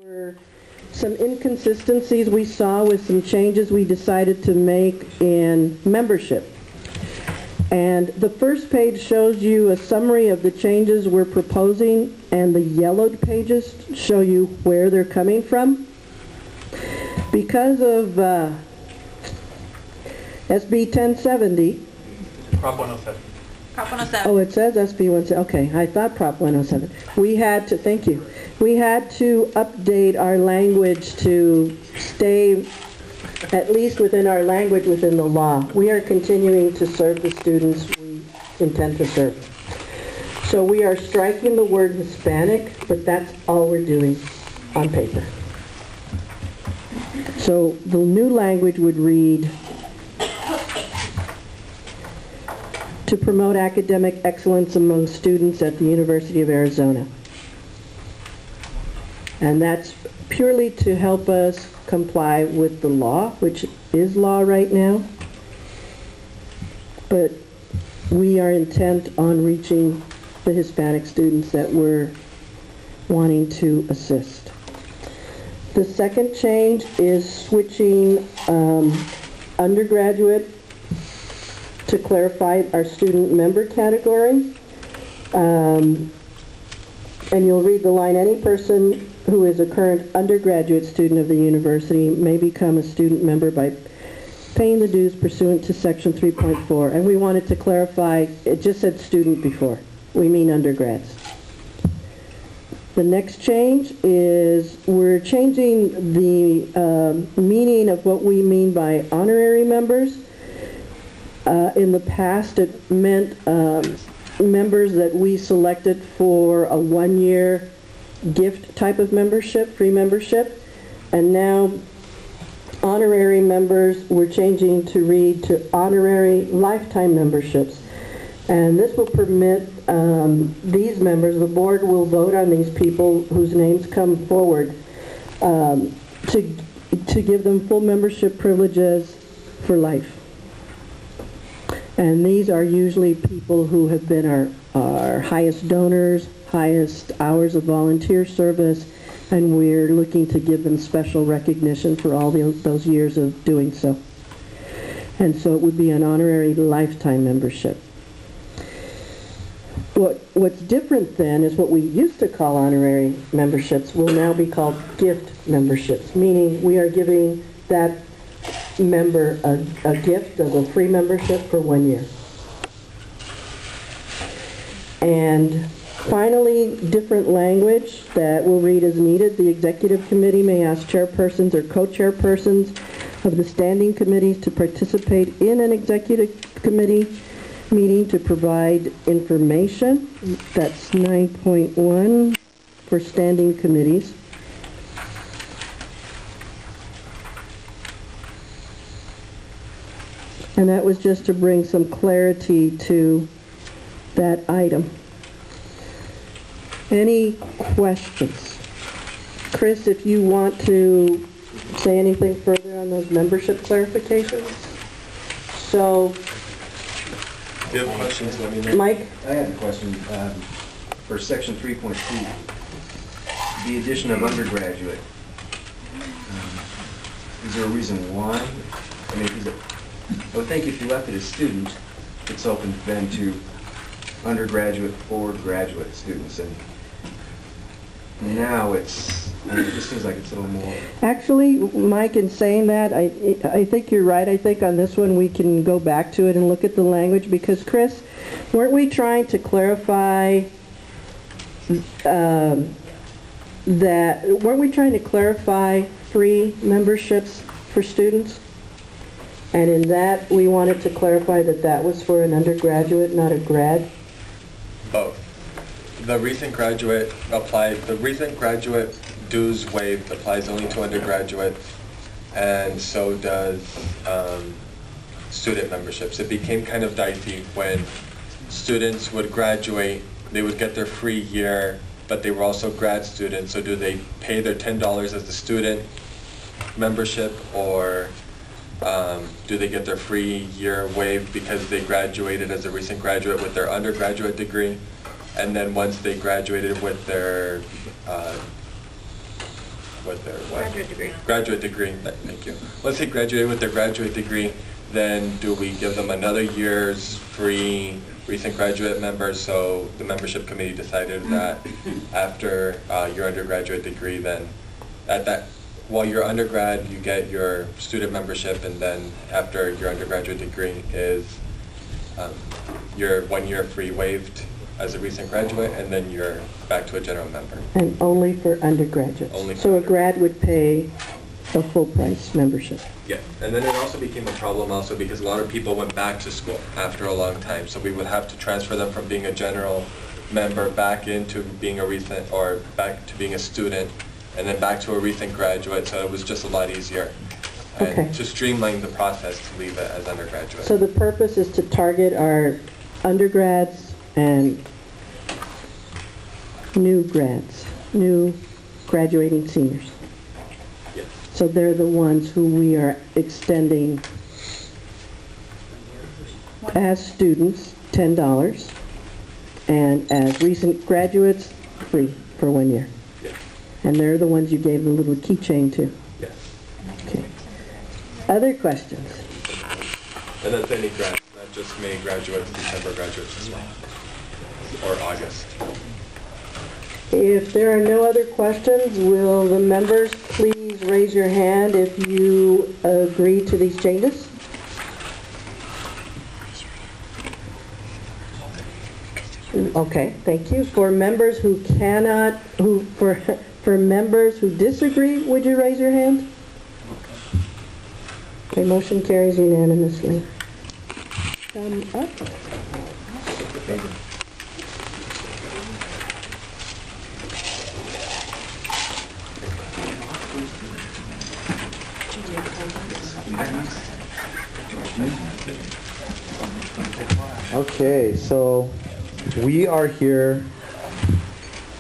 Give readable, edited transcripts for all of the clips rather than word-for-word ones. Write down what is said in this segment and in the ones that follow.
Were some inconsistencies we saw with some changes we decided to make in membership. And the first page shows you a summary of the changes we're proposing, and the yellowed pages show you where they're coming from. Because of SB 1070, Prop 107. Prop 107. oh, it says SB 107. Okay, I thought Prop 107. We had to, thank you. We had to update our language to stay at least within our language within the law. We are continuing to serve the students we intend to serve. So we are striking the word Hispanic, but that's all we're doing on paper. So the new language would read, to promote academic excellence among students at the University of Arizona. And that's purely to help us comply with the law, which is law right now. But we are intent on reaching the Hispanic students that we're wanting to assist. The second change is switching undergraduate to clarify our student member category. And you'll read the line, any person who is a current undergraduate student of the university may become a student member by paying the dues pursuant to section 3.4. And we wanted to clarify, it just said student before. We mean undergrads. The next change is we're changing the meaning of what we mean by honorary members. In the past, it meant members that we selected for a one-year gift type of membership, free membership, and now honorary members we're changing to read to honorary lifetime memberships. And this will permit these members, the board will vote on these people whose names come forward to give them full membership privileges for life. And these are usually people who have been our highest donors, highest hours of volunteer service, and we're looking to give them special recognition for all those years of doing so. And so it would be an honorary lifetime membership. What's different then is what we used to call honorary memberships will now be called gift memberships, meaning we are giving that member a gift of a free membership for 1 year. And finally, different language that will read as needed. The executive committee may ask chairpersons or co-chairpersons of the standing committees to participate in an executive committee meeting to provide information. That's 9.1 for standing committees. And that was just to bring some clarity to that item. Any questions? Chris, if you want to say anything further on those membership clarifications? So, If you have questions, let me know. Mike? I have a question. For section 3.2, the addition of undergraduate, is there a reason why? I mean, I would think if you left it as student, it's open then to undergraduate or graduate students, and now it just seems like it's a little more. Actually, Mike, in saying that, I think you're right. I think on this one we can go back to it and look at the language, because Chris, weren't we trying to clarify free memberships for students? And in that, we wanted to clarify that that was for an undergraduate, not a grad? Both. The recent graduate dues waived applies only to undergraduates, and so does student memberships. It became kind of dicey when students would graduate, they would get their free year, but they were also grad students, so do they pay their $10 as a student membership, or do they get their free year waived because they graduated as a recent graduate with their undergraduate degree? And then once they graduated with their with their what? Graduate degree. Graduate degree. Thank you. Once they graduate with their graduate degree, then do we give them another year's free recent graduate members? So the membership committee decided that after your undergraduate degree, then while you're undergrad, you get your student membership, and then after your undergraduate degree is your 1 year free waived as a recent graduate, and then you're back to a general member. And only for undergraduates. Only for so a grad would pay a full price membership. Yeah, and then it also became a problem also because a lot of people went back to school after a long time, so we would have to transfer them from being a general member back into being a recent, or back to being a student, and then back to a recent graduate, so it was just a lot easier. Okay. And to streamline the process to leave it as undergraduate. So the purpose is to target our undergrads and new grads, new graduating seniors. Yes. So they're the ones who we are extending as students $10, and as recent graduates free for 1 year. Yes. And they're the ones you gave the little keychain to. Yes. Okay. Other questions? And that's any grad, not just May graduates, December graduates as well, or August. If there are no other questions, will the members please raise your hand if you agree to these changes? Okay, thank you. For members who cannot, for members who disagree, would you raise your hand? Okay, motion carries unanimously. Thumb up. Okay, so we are here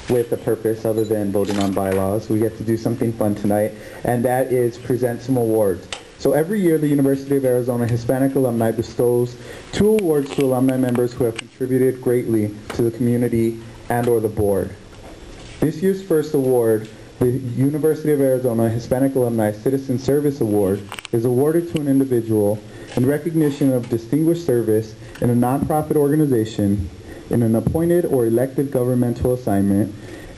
with a purpose other than voting on bylaws. We get to do something fun tonight, and that is present some awards. So every year, the University of Arizona Hispanic Alumni bestows 2 awards to alumni members who have contributed greatly to the community and or the board. This year's first award, the University of Arizona Hispanic Alumni Citizen Service Award, is awarded to an individual in recognition of distinguished service in a nonprofit organization, in an appointed or elected governmental assignment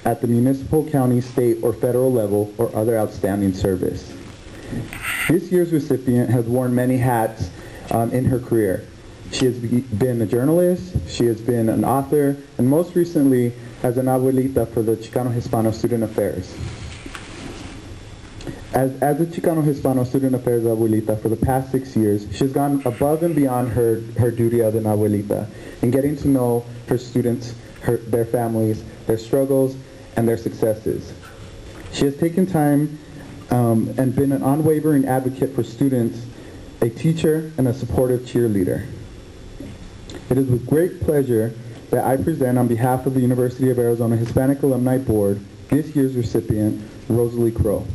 at the municipal, county, state, or federal level, or other outstanding service. This year's recipient has worn many hats in her career. She has been a journalist, she has been an author, and most recently as an abuelita for the Chicano-Hispano Student Affairs. As a Chicano-Hispano Student Affairs abuelita for the past 6 years, she's gone above and beyond her duty as an abuelita in getting to know her students, their families, their struggles, and their successes. She has taken time and been an unwavering advocate for students, a teacher, and a supportive cheerleader. It is with great pleasure that I present on behalf of the University of Arizona Hispanic Alumni Board this year's recipient, Rosalie Crow.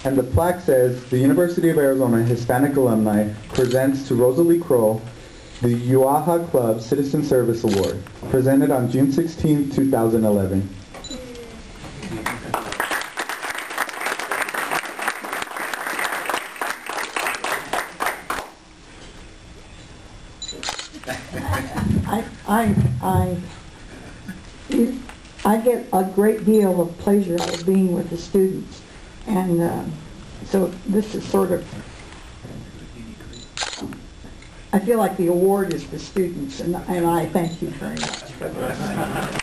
And the plaque says, the University of Arizona Hispanic Alumni presents to Rosalie Crow the UAha Club Citizen Service Award, presented on June 16, 2011. I get a great deal of pleasure out of being with the students, and so this is sort of, I feel like the award is the students, and I thank you very much for this.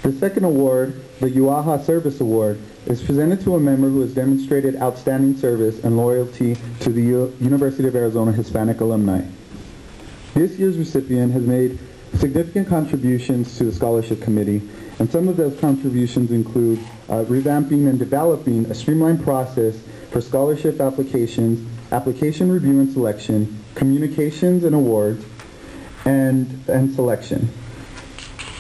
The second award, the UAha Service Award, is presented to a member who has demonstrated outstanding service and loyalty to the University of Arizona Hispanic Alumni. This year's recipient has made significant contributions to the Scholarship Committee, and some of those contributions include revamping and developing a streamlined process for scholarship applications, application review and selection, communications and awards, and selection.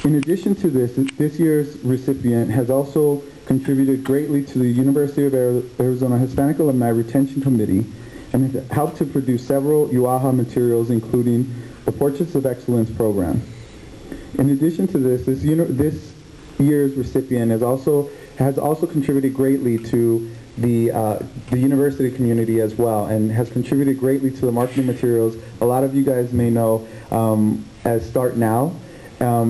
In addition to this year's recipient has also contributed greatly to the University of Arizona Hispanic Alumni Retention Committee and has helped to produce several uaha materials, including the Portraits of Excellence program. In addition to this year's recipient has also contributed greatly to the university community as well, and has contributed greatly to the marketing materials a lot of you guys may know as Start Now,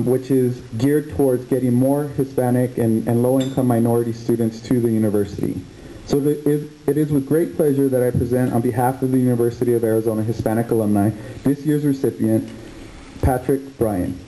which is geared towards getting more Hispanic and low-income minority students to the university. So it is with great pleasure that I present on behalf of the University of Arizona Hispanic Alumni this year's recipient, Patrick Bryan.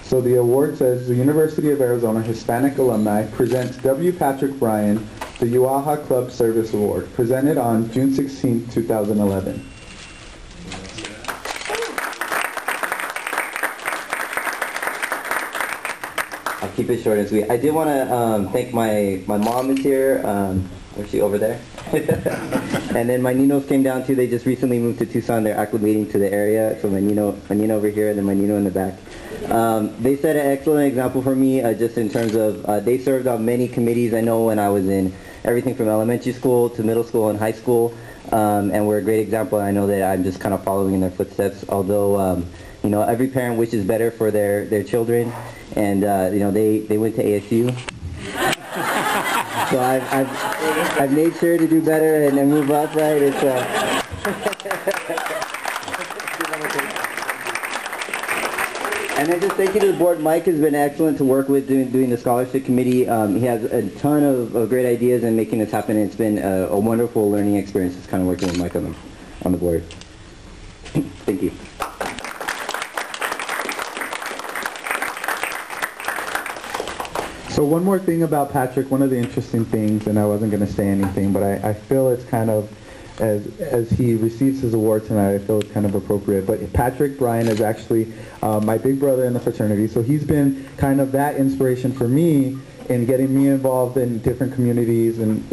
So the award says, the University of Arizona Hispanic Alumni presents W. Patrick Bryan the uaha Club Service Award, presented on June 16, 2011. I'll keep it short and sweet. I did want to thank my mom is here. Where's she? Over there? And then my Ninos came down too. They just recently moved to Tucson. They're acclimating to the area. So my Nino over here, and then my Nino in the back. They set an excellent example for me just in terms of they served on many committees. I know when I was in everything from elementary school to middle school and high school, and were a great example. I know that I'm just kind of following in their footsteps. Although you know, every parent wishes better for their children, and you know, they went to ASU. So I've made sure to do better and move up, right? It's and then just thank you to the board. Mike has been excellent to work with doing the scholarship committee. He has a ton of great ideas and making this happen. It's been a wonderful learning experience just kind of working with Mike on the board. Thank you. So one more thing about Patrick, one of the interesting things, and I wasn't going to say anything, but I feel it's kind of, as he receives his award tonight, I feel it's kind of appropriate. But Patrick Bryan is actually my big brother in the fraternity, so he's been kind of that inspiration for me in getting me involved in different communities and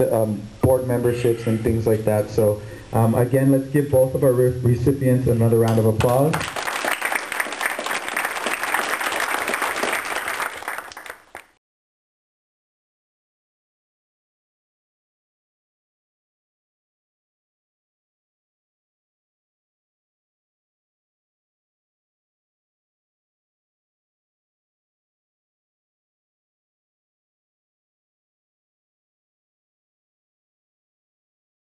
board memberships and things like that. So again, let's give both of our recipients another round of applause.